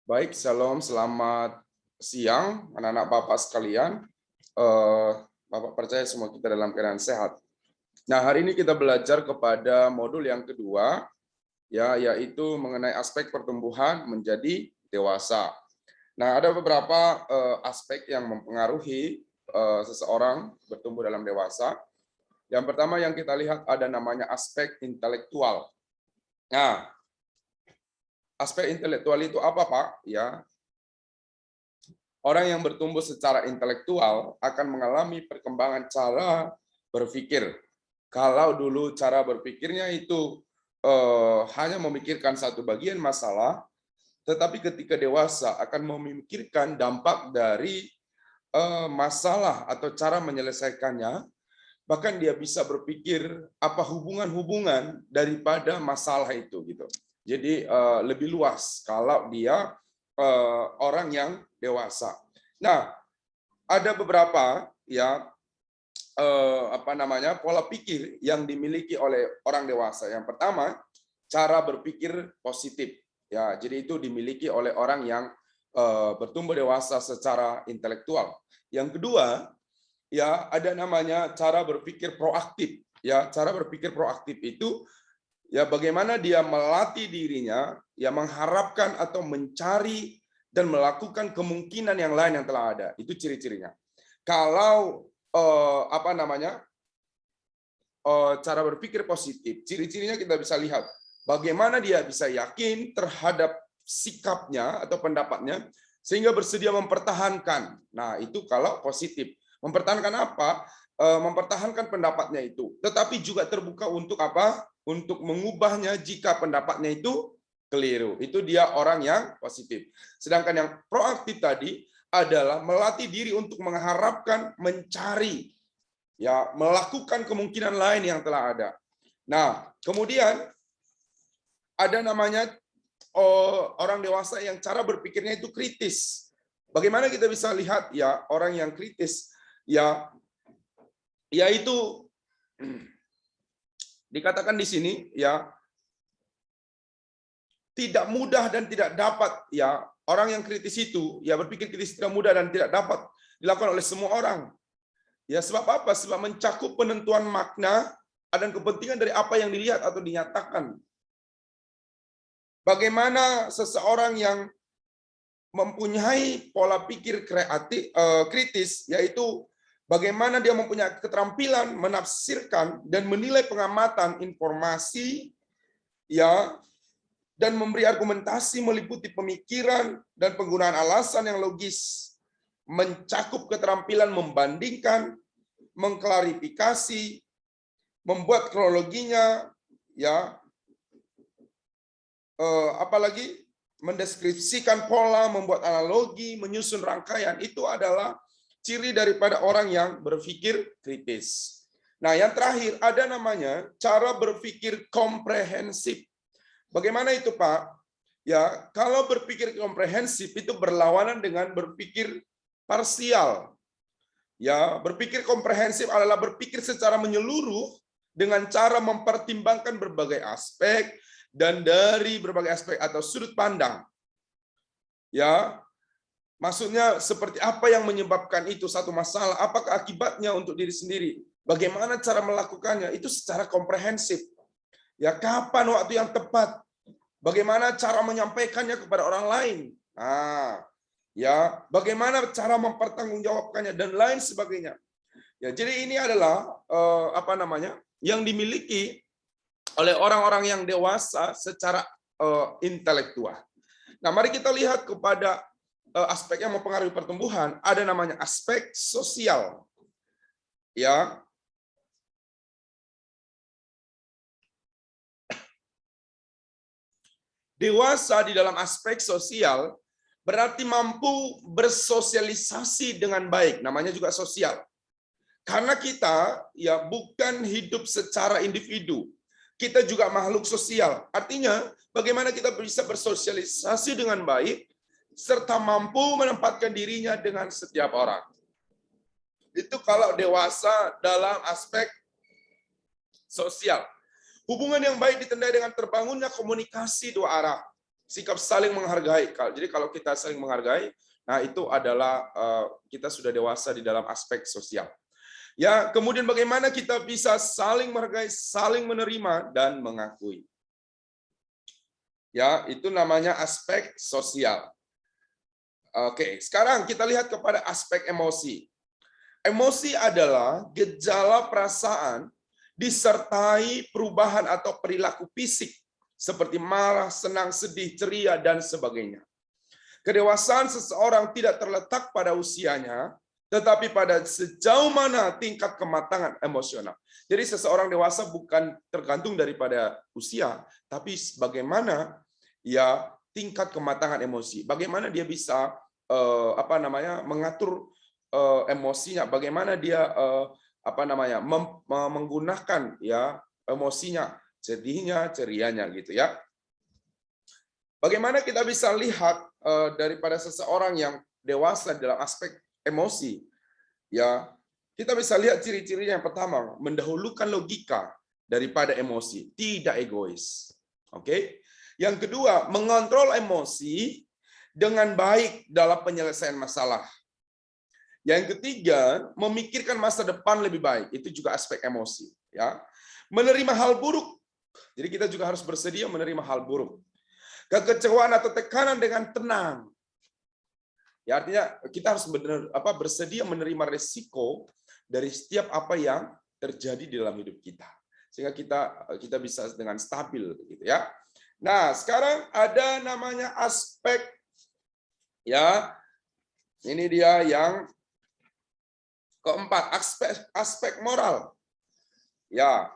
Baik, Shalom, selamat siang anak-anak Bapak sekalian. Bapak percaya semua kita dalam keadaan sehat. Nah, hari ini kita belajar kepada modul yang kedua, ya, yaitu mengenai aspek pertumbuhan menjadi dewasa. Nah, ada beberapa aspek yang mempengaruhi seseorang bertumbuh dalam dewasa. Yang pertama yang kita lihat ada namanya aspek intelektual. Nah, aspek intelektual itu apa, Pak? Ya, orang yang bertumbuh secara intelektual akan mengalami perkembangan cara berpikir. Kalau dulu cara berpikirnya itu hanya memikirkan satu bagian masalah, tetapi ketika dewasa akan memikirkan dampak dari masalah atau cara menyelesaikannya, bahkan dia bisa berpikir apa hubungan-hubungan daripada masalah itu gitu. Jadi lebih luas kalau dia orang yang dewasa. Nah, ada beberapa ya pola pikir yang dimiliki oleh orang dewasa. Yang pertama, cara berpikir positif. Ya, jadi itu dimiliki oleh orang yang bertumbuh dewasa secara intelektual. Yang kedua, ya ada namanya cara berpikir proaktif. Ya, cara berpikir proaktif itu ya bagaimana dia melatih dirinya, ya mengharapkan atau mencari dan melakukan kemungkinan yang lain yang telah ada. Itu ciri-cirinya. Kalau cara berpikir positif, ciri-cirinya kita bisa lihat bagaimana dia bisa yakin terhadap sikapnya atau pendapatnya sehingga bersedia mempertahankan. Nah, itu kalau positif. Mempertahankan apa? Mempertahankan pendapatnya itu. Tetapi juga terbuka untuk apa? Untuk mengubahnya jika pendapatnya itu keliru. Itu dia orang yang positif. Sedangkan yang proaktif tadi adalah melatih diri untuk mengharapkan, mencari, ya melakukan kemungkinan lain yang telah ada. Nah, kemudian ada namanya orang dewasa yang cara berpikirnya itu kritis. Bagaimana kita bisa lihat ya orang yang kritis ya yaitu dikatakan di sini ya tidak mudah dan tidak dapat ya orang yang kritis itu ya berpikir kritis tidak mudah dan tidak dapat dilakukan oleh semua orang. Ya sebab apa? Sebab mencakup penentuan makna dan kepentingan dari apa yang dilihat atau dinyatakan. Bagaimana seseorang yang mempunyai pola pikir kreatif kritis, yaitu bagaimana dia mempunyai keterampilan menafsirkan dan menilai pengamatan informasi, ya, dan memberi argumentasi meliputi pemikiran dan penggunaan alasan yang logis, mencakup keterampilan membandingkan, mengklarifikasi, membuat kronologinya, ya, apalagi mendeskripsikan pola, membuat analogi, menyusun rangkaian, itu adalah ciri daripada orang yang berpikir kritis. Nah, yang terakhir ada namanya cara berpikir komprehensif. Bagaimana itu, Pak? Ya, kalau berpikir komprehensif itu berlawanan dengan berpikir parsial. Ya, berpikir komprehensif adalah berpikir secara menyeluruh dengan cara mempertimbangkan berbagai aspek dan dari berbagai aspek atau sudut pandang. Ya, maksudnya seperti apa yang menyebabkan itu satu masalah, apakah akibatnya untuk diri sendiri, bagaimana cara melakukannya, itu secara komprehensif. Ya, kapan waktu yang tepat, bagaimana cara menyampaikannya kepada orang lain. Nah, ya, bagaimana cara mempertanggungjawabkannya dan lain sebagainya. Ya, jadi ini adalah yang dimiliki oleh orang-orang yang dewasa secara intelektual. Nah, mari kita lihat kepada aspek yang mempengaruhi pertumbuhan. Ada namanya aspek sosial. Ya. Dewasa di dalam aspek sosial berarti mampu bersosialisasi dengan baik. Namanya juga sosial. Karena kita ya bukan hidup secara individu. Kita juga makhluk sosial. Artinya, bagaimana kita bisa bersosialisasi dengan baik, serta mampu menempatkan dirinya dengan setiap orang. Itu kalau dewasa dalam aspek sosial. Hubungan yang baik ditandai dengan terbangunnya komunikasi dua arah. sikap saling menghargai. Jadi kalau kita saling menghargai, nah itu adalah kita sudah dewasa di dalam aspek sosial. Ya, kemudian bagaimana kita bisa saling menghargai, saling menerima dan mengakui. Ya, itu namanya aspek sosial. Oke, sekarang kita lihat kepada aspek emosi. Emosi adalah gejala perasaan disertai perubahan atau perilaku fisik seperti marah, senang, sedih, ceria, dan sebagainya. Kedewasaan seseorang tidak terletak pada usianya, tetapi pada sejauh mana tingkat kematangan emosional. Jadi seseorang dewasa bukan tergantung daripada usia, tapi bagaimana ya tingkat kematangan emosi. Bagaimana dia bisa mengatur emosinya, bagaimana dia menggunakan ya emosinya, sedihnya, cerianya gitu ya. Bagaimana kita bisa lihat daripada seseorang yang dewasa dalam aspek emosi? Ya, kita bisa lihat ciri-cirinya. Yang pertama, mendahulukan logika daripada emosi, tidak egois. Oke. Yang kedua, mengontrol emosi dengan baik dalam penyelesaian masalah. Yang ketiga, memikirkan masa depan lebih baik. Itu juga aspek emosi. Ya, menerima hal buruk. Jadi kita juga harus bersedia menerima hal buruk. Kekecewaan atau tekanan dengan tenang. Ya, artinya kita harus bersedia menerima risiko dari setiap apa yang terjadi di dalam hidup kita. Sehingga kita bisa dengan stabil gitu ya. Nah, sekarang ada namanya aspek ya. Ini dia yang keempat, aspek moral. Ya,